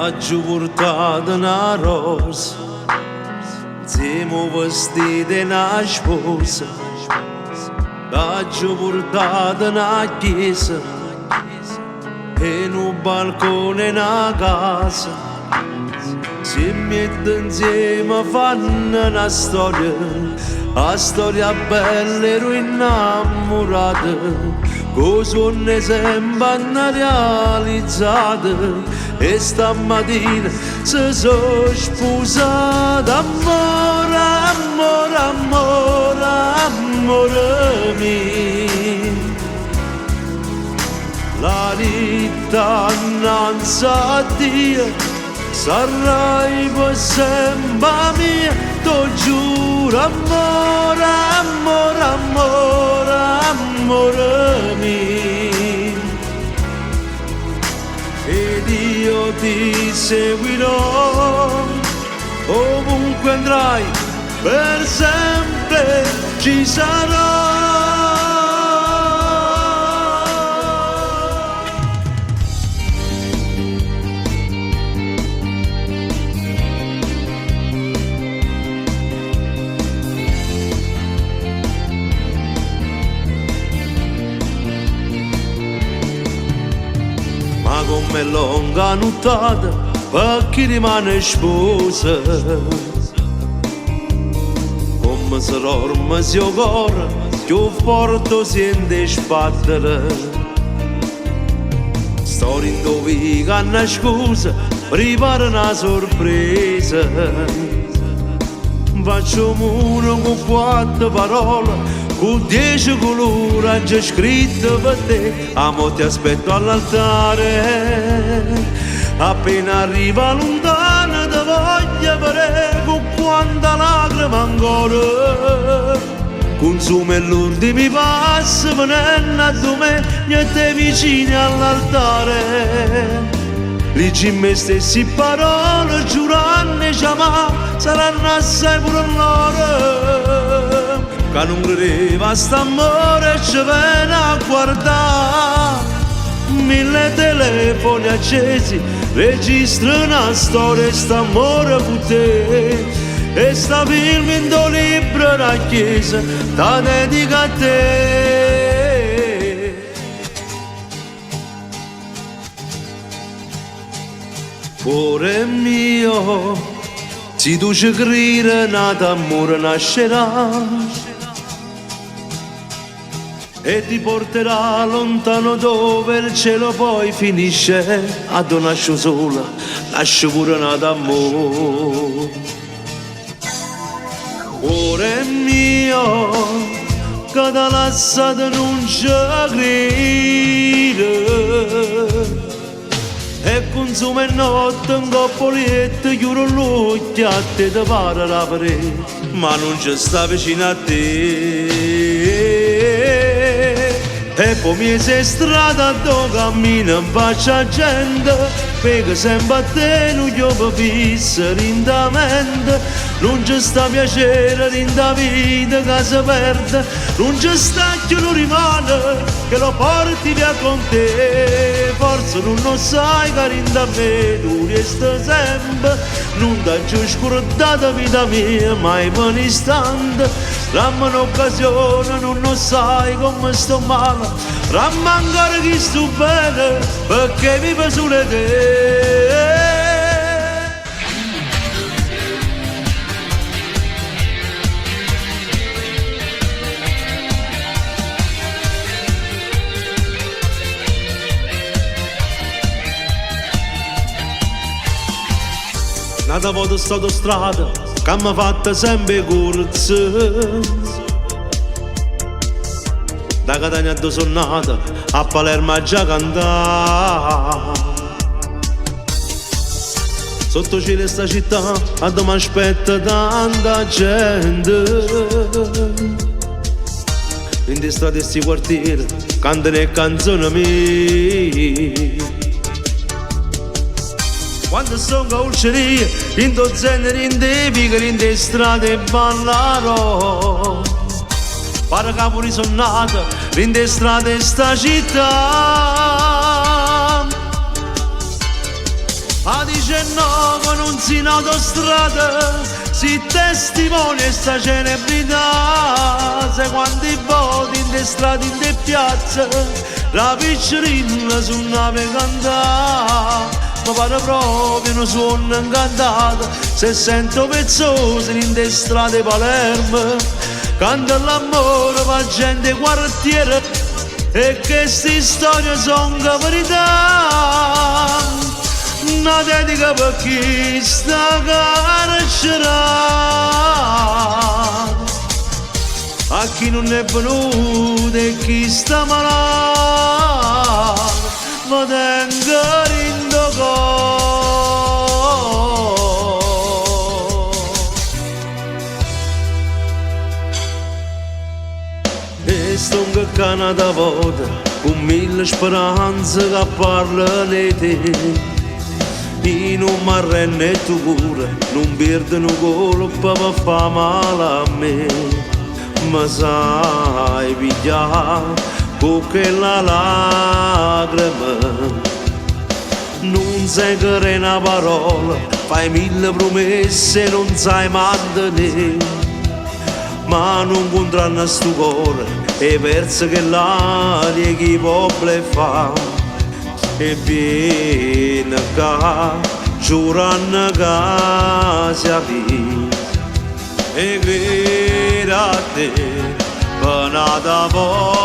T'aggiu portato una rosa, siamo vestiti una sposa. T'aggiu portato una chiesa e un balcone una casa. Si mette insieme fanno una storia, la storia bella e innamorata, con sonne sempre realizzate. E stamattina si sono sposati. Amore, amore, amore, amore mio. La vita innanzi a Dio sarai per sempre mia, t'ho giuro. Amore, amore, amore, amore mio. Ed io ti seguirò, ovunque andrai, per sempre ci sarò. Ma come lunga nottata per chi rimane sposa, come se l'orma si cuore più forte sente sbattere. Storia in dove canna scusa prepara una sorpresa. Faccio muro con 4 parole, con 10 colori già scritte per te. Amo ti aspetto all'altare, appena arriva lontana ti voglio vedere con quanta lacrima ancora. Consuma l'ultimo passo venendo a me, niente vicini all'altare. Dici me stessi parole, giurando e chiamare, saranno assai pure loro. Che non credeva a st'amore ci viene a guardare. 1000 telefoni accesi, registra una storia, st'amore con te. E sta film in tuo libro la chiesa, ta dedica a te. Cuore mio, se tu ci credi, nata amore nascerà e ti porterà lontano dove il cielo poi finisce. A tu nascio sola, nasce pure nata amore. Cuore mio, che da lasciato non ci crede. E consuma in notte un coppoletto, chiudo l'occhio a te ti pare la parete, ma non ci sta vicino a te. E poi mi sei strada dove cammina in faccia a gente, perché sempre a te non gli ho fisso lentamente. Non ci sta piacere in da vita che si perde, non ci sta che non rimane, che lo porti via con te. Forse non lo sai che in da me tu resti sempre, non ti ho scordato vita mia mai per un istante. Ramma un'occasione, non lo sai come sto male, ramma ancora che sto bene, perché vivo solo te. Nata volta stato strada, che mi ha fatto sempre corsa. Da Catania sono nata, a Palermo a già cantare. Sotto cielo sta città, a dove mi aspetta tanta gente. in le strade sti quartieri, cantano le canzoni mie. Quando sono a Ulceria, in dozzine, in dei piccoli, in le strade ballano. Pare che pure sono nata, in le strade sta città. A 19 non si in autostrada, si testimonia sta celebrità. Se quanti voti in le strade, in le piazze, la piccerina su nave cantà. Ma pare proprio non suono incantato, se sento pezzose in le strade Palermo, canta l'amore per gente quartiere, e che sti storie sono verità. Una dedica per chi sta carcerato, a chi non è venuto e chi sta malato, ma tengo rindo e sto che Canada volta con mille speranze che parlano di te. In un marrenne e tu pure non perdono colpa per fare male a me. Ma sai pigliare con quella lacrima, non sai che è una parola, fai mille promesse e non sai mantenere. Ma non controllo sto cuore e verso che l'aria chi può bleffare. E viene qua, giurando che sia vivo, e crede a te, penata volte.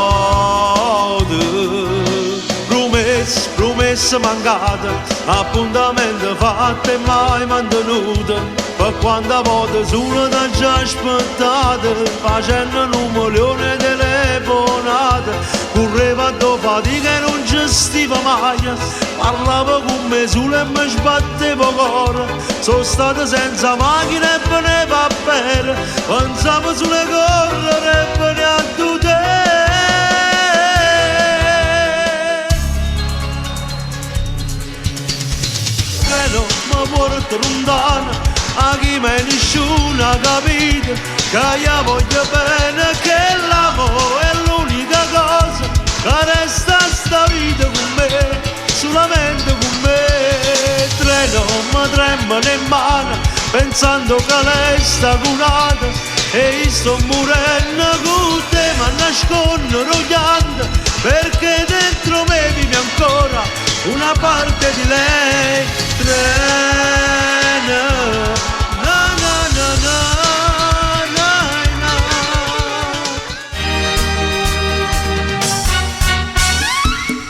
Promesse mancate, appuntamenti fatti e mai mantenuti, per quante volte solo da già aspettate, facendo un milione di telefonate, correva dopo fatica e non gestiva mai, parlava con me solo e mi sbatteva cuore, sono stato senza macchina e veniva a bere, pensavo sulle correre e veniva a te. Mi porto lontano, a chi me nessuno ha capito, che io voglio bene, che l'amore è l'unica cosa che resta sta vita con me, solamente con me. Treno mi tremano in mano, pensando che lei sta curata, e io sto morendo con te, ma nascondo rogliando, perché dentro me vive ancora una parte di lei. Treno, na na na na na na.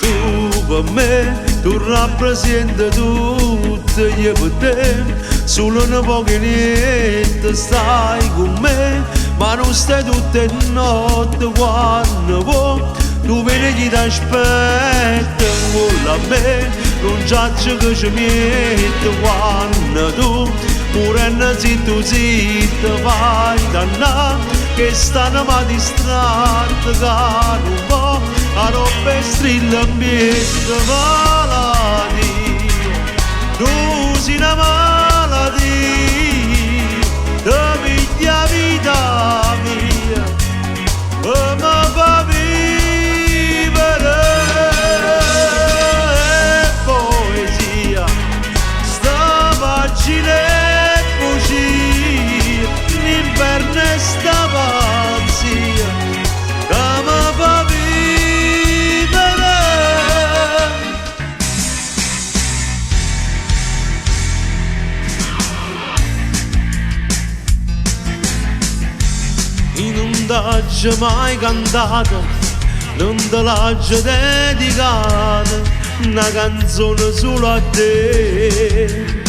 Tu per me, tu rappresenti tutto, io per te, solo un po' che niente stai con me, ma non stai tutte le notti quando vuoi. Tu vieni chi ti aspetta con a me, non giaccio che ci mette quando tu, morendo zitto zitto vai dannà, che stanno ma distratto che non va, a roba strilla ambiente malattia, tu sei una malattia, ti piglia vita mia, e mi fa l'inverno è sta pazzia che mi fa vivere. In un t'aggia mai cantata, non te l'aggia dedicata, una canzone solo a te.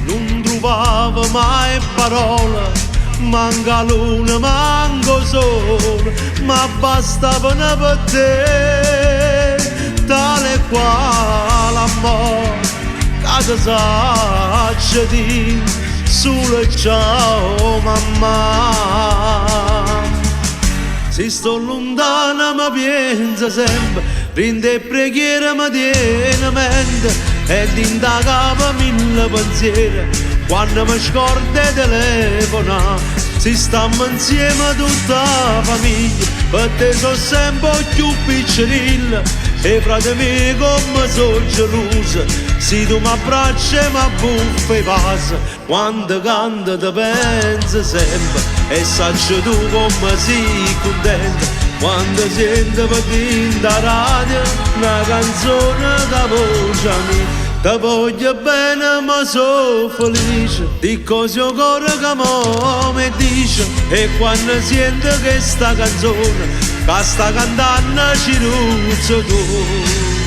Non trovavo mai parole, manca luna, manco sole, ma bastavano per te, tale quale amore, che ti saccia di solo ciao mamma. se sto lontana mi pensa sempre, rinde e preghiera mi tiene mente, e dinta capa mille pensieri, quando mi scordo di telefonare. Si stiamo insieme tutta la famiglia, per te sono sempre più piccinilla, e frate miei come sono gelosa, se tu mi abbracci e mi abbuffi e passa, quando canto ti penso sempre, e sacci tu come sei contenta, quando sento per te in radio una canzone da voce mia. Ti voglio bene ma sono felice, di cose il cuore che mi dice, e quando sento che sta canzone, che sta cantando ci ruzzo tu.